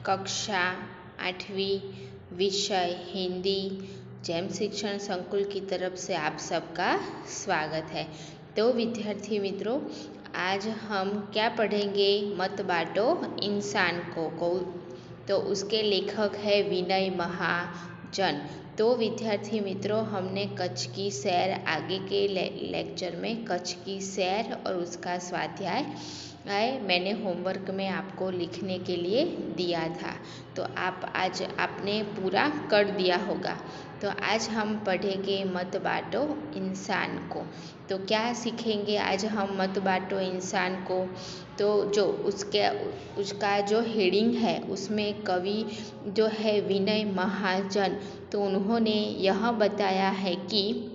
कक्षा 8वीं विषय हिंदी जैम शिक्षण संकुल की तरफ से आप सबका स्वागत है। तो विद्यार्थी मित्रों, आज हम क्या पढ़ेंगे? मत बांटो इंसान को। तो उसके लेखक है विनय महाजन। तो विद्यार्थी मित्रों, हमने कच्छ की सैर आगे के लेक्चर में कच्छ की सैर और उसका स्वाध्याय मैंने होमवर्क में आपको लिखने के लिए दिया था। तो आज आपने पूरा कर दिया होगा। तो आज हम पढ़ेंगे मत बांटो इंसान को। तो क्या सीखेंगे आज हम मत बांटो इंसान को? तो जो उसका जो हेडिंग है उसमें कवि जो है विनय महाजन, तो उन्होंने यह बताया है कि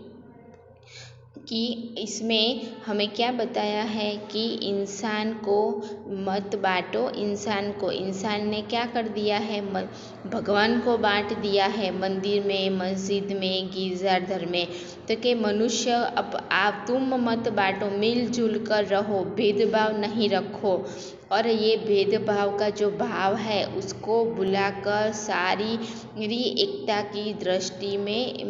इसमें हमें क्या बताया है कि इंसान को मत बांटो इंसान को। इंसान ने क्या कर दिया है? भगवान को बांट दिया है मंदिर में, मस्जिद में, गिरजाघर में। तो कि मनुष्य अब आप तुम मत बांटो, मिलजुल कर रहो, भेदभाव नहीं रखो। और ये भेदभाव का जो भाव है उसको बुलाकर सारी एकता की दृष्टि में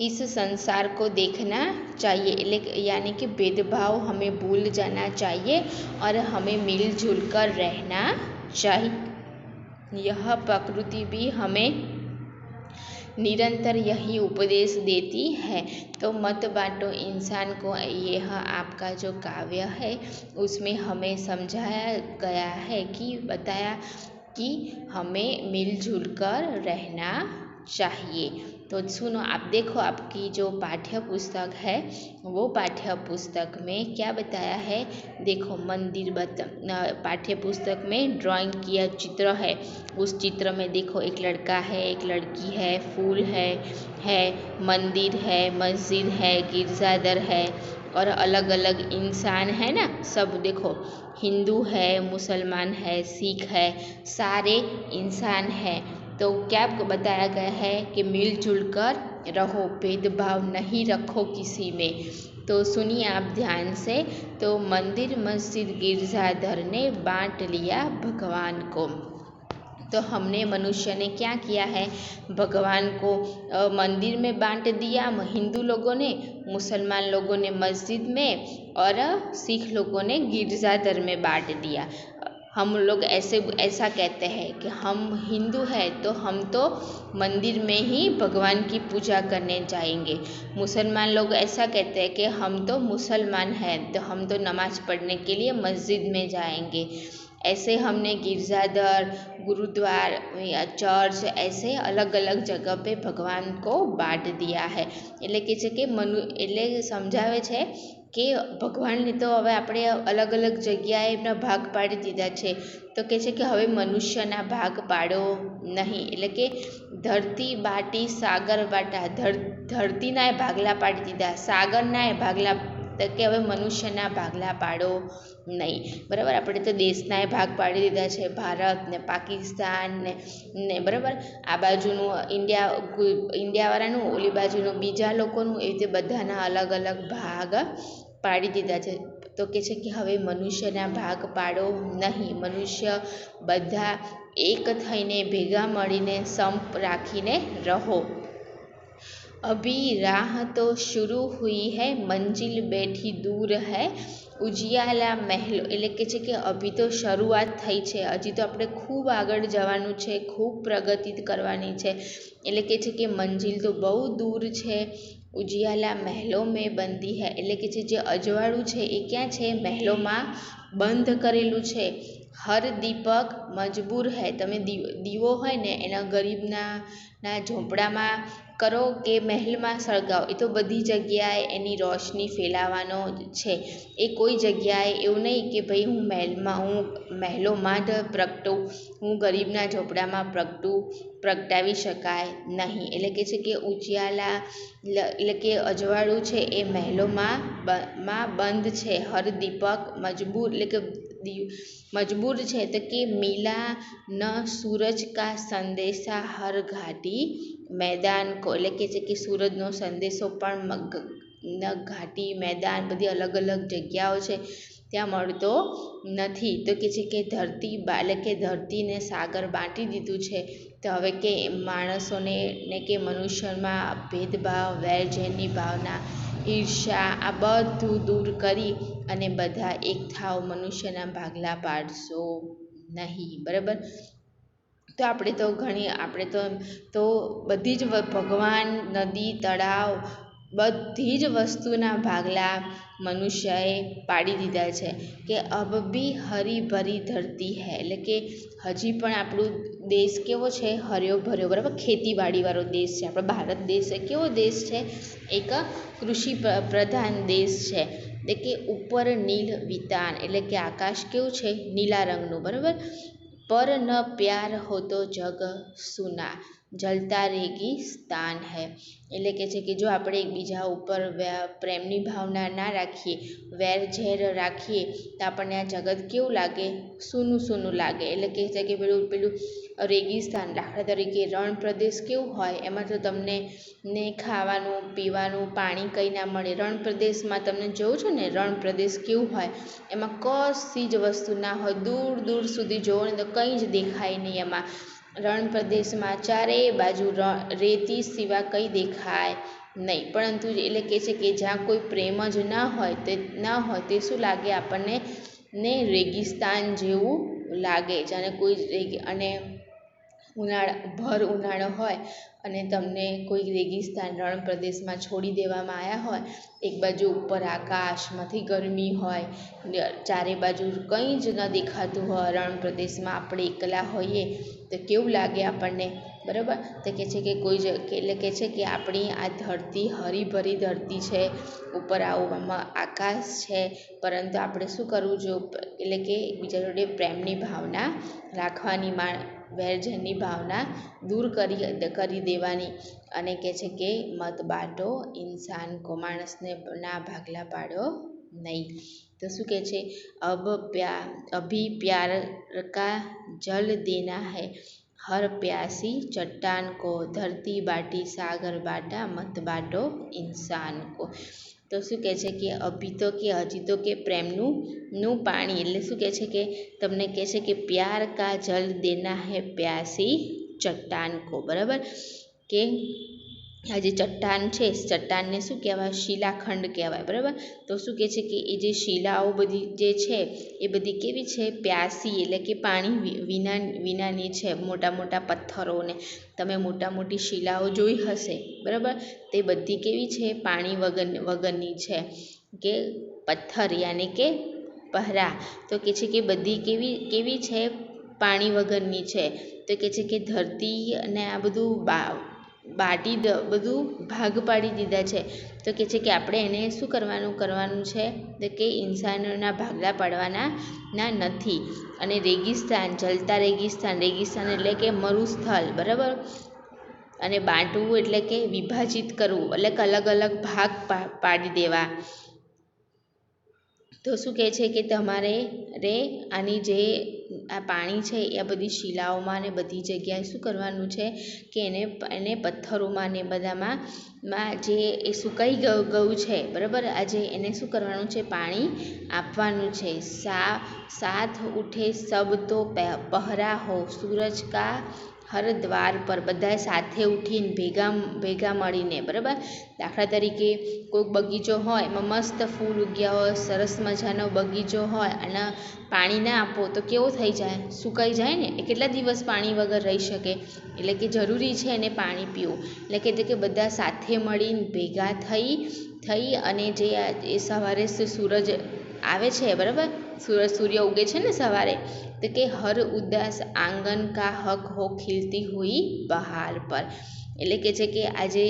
इस संसार को देखना चाहिए। यानी कि भेदभाव हमें भूल जाना चाहिए और हमें मिलजुल कर रहना चाहिए। यह प्रकृति भी हमें निरंतर यही उपदेश देती है। तो मत बांटो इंसान को, यह आपका जो काव्य है उसमें हमें समझाया गया है कि बताया कि हमें मिलजुल कर रहना चाहिए। तो सुनो, आप देखो, आपकी जो पाठ्य पुस्तक है वो पाठ्य पुस्तक में क्या बताया है? देखो, मंदिर पाठ्य पुस्तक में ड्राइंग किया चित्र है। उस चित्र में देखो, एक लड़का है, एक लड़की है, फूल है मंदिर है, मस्जिद है, गिरजाघर है और अलग अलग इंसान है ना। सब देखो, हिंदू है, मुसलमान है, सिख है, सारे इंसान हैं। तो क्या बताया गया है कि मिलजुल कर रहो, भेदभाव नहीं रखो किसी में। तो सुनिए आप ध्यान से। तो मंदिर, मस्जिद, गिरजाघर ने बांट लिया भगवान को। तो हमने मनुष्य ने क्या किया है? भगवान को मंदिर में बांट दिया हिंदू लोगों ने, मुसलमान लोगों ने मस्जिद में और सिख लोगों ने गिरजाघर में बांट दिया। हम लोग ऐसा कहते हैं कि हम हिंदू हैं तो हम तो मंदिर में ही भगवान की पूजा करने जाएंगे। मुसलमान लोग ऐसा कहते हैं कि हम तो मुसलमान हैं तो हम तो नमाज पढ़ने के लिए मस्जिद में जाएंगे। ऐसे हमने गिरजाघर, गुरुद्वार या चर्च ऐसे अलग अलग जगह पे भगवान को बांट दिया है। એટલે કે છે કે એટલે સમજાવે છે કે ભગવાનને તો હવે આપણે અલગ અલગ જગ્યાએ એમના ભાગ પાડી દીધા છે, તો કહે છે કે હવે મનુષ્યના ભાગ પાડો નહીં. એટલે કે ધરતી બાટી સાગર બાટા, ધરતીના ભાગલા પાડી દીધા, સાગરના ભાગલા, તો કે હવે મનુષ્યના ભાગલા પાડો નહીં. બરાબર, આપણે તો દેશના ભાગ પાડી દીધા છે, ભારત ને પાકિસ્તાન ને બરાબર, આ બાજુનું ઇન્ડિયાવાળાનું, ઓલી બાજુનું બીજા લોકોનું, એ રીતે બધાના અલગ અલગ ભાગ પાડી દીધા છે. તો કે છે કે હવે મનુષ્યના ભાગ પાડો નહીં, મનુષ્ય બધા એક થઈને ભેગા મળીને સંપ રાખીને રહો. अभी राह तो शुरू हुई है, मंजिल बैठी दूर है, ઉજિયાલા મહેલો. એટલે કે છે કે અભી તો શરૂઆત થઈ છે, હજી તો આપણે ખૂબ આગળ જવાનું છે, ખૂબ પ્રગતિ કરવાની છે. એટલે કે છે કે મંજિલ તો બહુ દૂર છે, ઉજિયાલા મહેલો મેં બંધી હૈ. એટલે કે છે જે અજવાળું છે એ ક્યાં છે? મહેલોમાં બંધ કરેલું છે. હર દીપક મજબૂર હૈ. તમે દીવો હોય ને એના ગરીબના ઝૂંપડામાં કરો કે મહેલમાં સળગાવો, એ તો બધી જગ્યાએ એની રોશની ફેલાવાનો છે. એ કોઈ જગ્યાએ એવું નહીં કે ભાઈ હું મહેલોમાં જ પ્રગટું, હું ગરીબના ઝૂંપડામાં પ્રગટાવી શકાય નહીં. એટલે કે છે કે ઉજિયાલા એટલે કે અજવાળું છે એ મહેલોમાં બંધ છે. હર દીપક મજબૂર એટલે કે મજબૂર છે, તો કે મિલા ન સૂરજ કા સંદેશા હર ઘાટી મેદાન કો. એટલે કે છે કે સૂરજનો સંદેશો પણ ઘાટી, મેદાન, બધી અલગ અલગ જગ્યાઓ છે ત્યાં મળતો નથી. તો કે છે કે ધરતી એટલે કે ધરતીને સાગર બાંટી દીધું છે. તો હવે કે માણસોને ને કે મનુષ્યમાં ભેદભાવ, વેરઝેરની ભાવના, ઈર્ષ્યા આ બધું દૂર કરી અને બધા એક થાવ, મનુષ્યના ભાગલા પાડશો નહીં. બરાબર. તો આપણે તો બધી જ ભગવાન, નદી, તળાવ બધી જ વસ્તુના ભાગલા મનુષ્યએ પાડી દીધા છે. કે અબ ભી હરી ભરી ધરતી હૈ, એટલે કે હજી પણ આપણો દેશ કેવો છે? હર્યો ભર્યો. બરાબર. ખેતીવાડીવાળો દેશ છે. આપણો ભારત દેશ છે કેવો દેશ છે? એક કૃષિ પ્રધાન દેશ છે. એટલે કે ઉપર નીલ વિતાન, એટલે કે આકાશ કેવું છે? નીલા રંગનું. બરાબર. પર ન પ્યાર હો તો જગ સુના, જલતા રેગિસ્તાન હૈ, એટલે કે છે કે જો આપણે એકબીજા ઉપર પ્રેમની ભાવના ના રાખીએ, વેર ઝેર રાખીએ તો આપણને આ જગત કેવું લાગે? સૂનું સૂનું લાગે. એટલે કે છે કે પેલું રેગિસ્તાન, દાખલા તરીકે રણ પ્રદેશ કેવું હોય? એમાં તો તમને ખાવાનું, પીવાનું, પાણી કંઈ ના મળે. રણ પ્રદેશમાં તમને જોઉં છો ને, રણ પ્રદેશ કેવું હોય? એમાં કશી જ વસ્તુ ના હોય. દૂર દૂર સુધી જોવો ને તો કંઈ જ દેખાય નહીં. એમાં રણ પ્રદેશમાં ચારેય બાજુ રેતી સિવાય કંઈ દેખાય નહીં. પરંતુ એટલે કે છે કે જ્યાં કોઈ પ્રેમ જ ના હોય તે શું લાગે આપણને? ને રેગિસ્તાન જેવું લાગે. જાણે કોઈ અને ભર ઉનાળો હોય અને તમને કોઈ રેગિસ્તાન રણ પ્રદેશમાં છોડી દેવામાં આવ્યા હોય, એક બાજુ ઉપર આકાશમાંથી ગરમી હોય, ચારે બાજુ કંઈ જ ન દેખાતું હોય, રણ પ્રદેશમાં આપણે એકલા હોઈએ તો કેવું લાગે આપણને? બરાબર. તો કે છે કે એટલે કે છે કે આપણી આ ધરતી હરીભરી ધરતી છે, ઉપર આવામાં આકાશ છે, પરંતુ આપણે શું કરવું જોઈએ? એટલે કે બીજા જોડે પ્રેમની ભાવના રાખવાની, વેરઝેરની ભાવના દૂર કરી દેવાની. અને કે છે કે મત બાટો ઇન્સાન કો, માણસને ના ભાગલા પાડો નહીં. તો શું કહે છે? અભી પ્યાર કા જલ દેના હૈ, હર પ્યાસી ચટ્ટાન કો, ધરતી બાટી સાગર બાટા, મત બાટો ઇન્સાન કો. તો શું કહે છે કે હજી તો કે પ્રેમનું પાણી, એટલે શું કહે છે કે તમને કહે છે કે પ્યાર કા જલ દેના હૈ પ્યાસી ચટ્ટાન કો. બરાબર. કે આ જે ચટ્ટાન છે, ચટ્ટાનને શું કહેવાય? શિલાખંડ કહેવાય. બરાબર. તો શું કહે છે કે એ જે શિલાઓ બધી જે છે એ બધી કેવી છે? પ્યાસી, એટલે કે પાણી વિનાની છે. મોટા મોટા પથ્થરોને તમે મોટી શિલાઓ જોઈ હશે. બરાબર. તે બધી કેવી છે? પાણી વગરની છે. કે પથ્થર યાની કે પહરા. તો કે છે કે બધી કેવી છે? પાણી વગરની છે. તો કે છે કે ધરતી અને આ બધું બધું ભાગ પાડી દીધા છે. તો કે છે કે આપણે એને શું કરવાનું છે? તો કે ઇન્સાનોના ભાગલા પાડવાના નથી. અને રેગિસ્તાન, જલતા રેગિસ્તાન એટલે કે મરુસ્થળ. બરાબર. અને બાંટવું એટલે કે વિભાજિત કરવું, એટલે કે અલગ અલગ ભાગ પાડી દેવા. તો શું કહે છે કે તમારે આની જે આ પાણી છે એ આ બધી શિલાઓમાં ને બધી જગ્યાએ શું કરવાનું છે? કે એને પથ્થરોમાં ને બધામાં જે એ સુકાઈ ગયું છે. બરાબર. આજે એને શું કરવાનું છે? પાણી આપવાનું છે. સાથ ઉઠે સબ તો પહરા હો, સૂરજ કા હર દ્વાર પર, બધાએ સાથે ઉઠીને ભેગા મળીને. બરાબર. દાખલા તરીકે કોઈક બગીચો હોય, એમાં મસ્ત ફૂલ ઉગ્યા હોય, સરસ મજાનો બગીચો હોય અને પાણી ના આપો તો કેવો થઈ જાય? સુકાઈ જાય ને. એ કેટલા દિવસ પાણી વગર રહી શકે? એટલે કે જરૂરી છે એને પાણી પીવું. એટલે કે બધા સાથે મળીને ભેગા થઈ અને જે એ સવારે સૂરજ આવે છે. બરાબર. સૂર્ય ઉગે છે ને સવારે. તો કે હર ઉદાસ આંગન કા હક હો ખીલતી હુઈ બહાર પર, એટલે કે છે કે આજે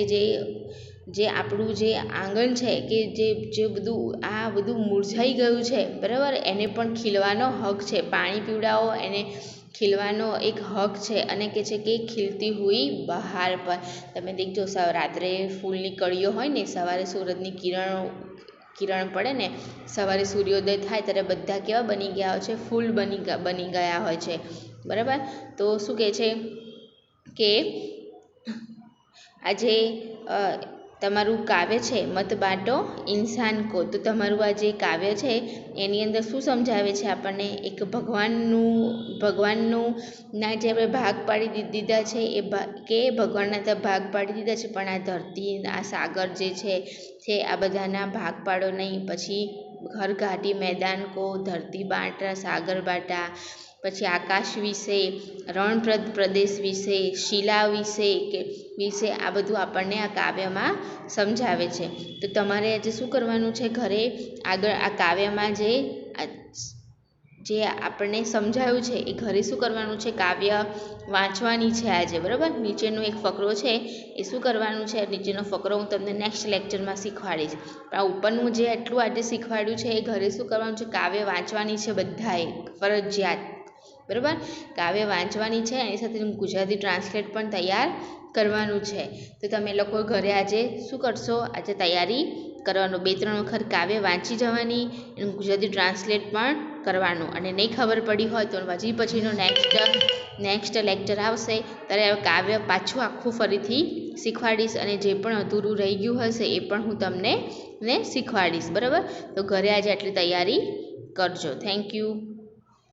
જે આપણું જે આંગણ છે કે જે બધું મુરઝાઈ ગયું છે. બરાબર. એને પણ ખીલવાનો હક છે. પાણી પીવડાવો, એને ખીલવાનો એક હક છે. અને કે છે કે ખીલતી હુઈ બહાર પર. તમે દેખજો રાત્રે ફૂલની કળીઓ હોય ને, સવારે સૂરજની કિરણ પડે ને, સવારે સૂર્યોદય થાય ત્યારે બધા કેવા બની ગયા હોય છે? ફૂલ બની ગયા હોય છે. બરાબર. તો શું કહે છે કે આજે તમારું કાવ્ય છે મત બાટો ઇન્સાન કો, તો તમારું આ જે કાવ્ય છે એની અંદર શું સમજાવે છે આપણને? એક ભગવાનનું ના જે આપણે ભાગ પાડી દીધા છે કે ભગવાનના ત્યાં ભાગ પાડી દીધા છે, પણ આ ધરતી, આ સાગર જે છે આ બધાના ભાગ પાડો નહીં. પછી ઘર ઘાટી મેદાન કો, ધરતી બાંટા સાગર બાંટા, પછી આકાશ વિશે, રણ પ્રદેશ વિશે, શિલા વિશે આ બધું આપણને આ કાવ્યમાં સમજાવે છે. તો તમારે આજે શું કરવાનું છે? ઘરે આગળ આ કાવ્યમાં જે આપણને સમજાયું છે એ ઘરે શું કરવાનું છે? કાવ્ય વાંચવાની છે આજે, બરાબર. નીચેનો એક ફકરો છે એ શું કરવાનું છે? નીચેનો ફકરો હું તમને નેક્સ્ટ લેક્ચરમાં શીખવાડીશ. પણ આ ઉપરનું જે આટલું આજે શીખવાડ્યું છે એ ઘરે શું કરવાનું છે? કાવ્ય વાંચવાની છે બધાએ, ફરજિયાત, બરાબર. કાવ્ય વાંચવાની છે, એની સાથે ગુજરાતી ટ્રાન્સલેટ પણ તૈયાર કરવાનું છે. તો તમે લોકો ઘરે આજે શું કરશો? આજે તૈયારી કરવાનું, 2-3 વખત કાવ્ય વાંચી જવાની, એનું ગુજરાતી ટ્રાન્સલેટ પણ કરવાનું. અને નહીં ખબર પડી હોય તો હજી પછીનો નેક્સ્ટ લેક્ચર આવશે ત્યારે કાવ્ય પાછું આખું ફરીથી શીખવાડીશ, અને જે પણ અધૂરું રહી ગયું હશે એ પણ હું તમને શીખવાડીશ, બરાબર. તો ઘરે આજે આટલી તૈયારી કરજો. Thank you.